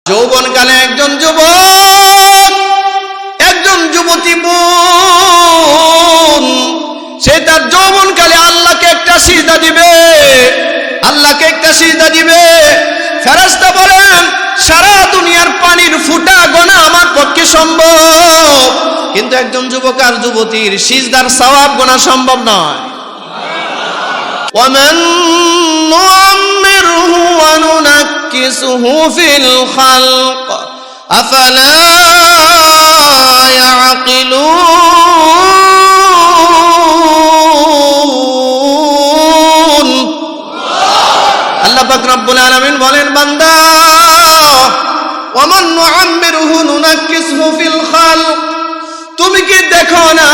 যৌবনকালে একজন যুবক, একজন যুবতী বোন, সে তার যৌবনকালে আল্লাহকে একটা সিজদা দিবে, আল্লাহকে একটা সিজদা দিবে। ফেরেশতা বলেন সারা দুনিয়ার পানির ফুটা গোনা আমার পক্ষে সম্ভব, কিন্তু একজন যুবক আর যুবতীর সিজদার সওয়াব গোনা সম্ভব নয়। ওয়ামান নুআম্মিরহু ওয়া নুনাক্কিসুহু ফিল খালক আফালা ইয়াকিলুন। আল্লাহ পাক রব্বুল আলামিন বলেন, বান্দা, ওয়ামান নুআম্মিরহু নুনাক্কিসুহু ফিল খালক, তুমি কি দেখো না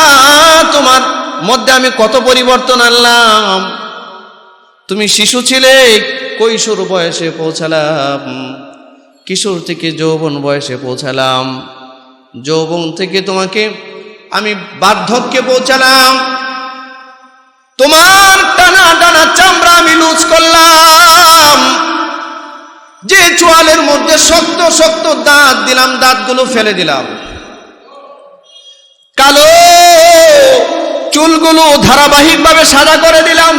তোমার মধ্যে আমি কত পরিবর্তন আনলাম? তুমি শিশু ছিলে, কৈশোর বয়সে পৌঁছালাম, কিশোর থেকে যৌবন বয়সে পৌঁছালাম, যৌবন থেকে তোমাকে আমি বার্ধক্যে পৌঁছালাম, তোমার টানা টানা চামড়া আমি লুজ করলাম, যে চোয়ালের মধ্যে শক্ত শক্ত দাঁত দিলাম, দাঁতগুলো ফেলে দিলাম, কালো চুলগুলো ধারাবাহিকভাবে সাদা করে দিলাম,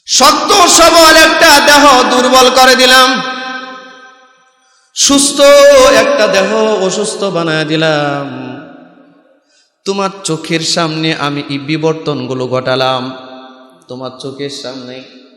শক্ত সবল একটা দেহ দুর্বল করে দিলাম, সুস্থ একটা দেহ অসুস্থ বানায় দিলাম। তোমার চোখের সামনে আমি এই বিবর্তনগুলো ঘটালাম, তোমার চোখের সামনে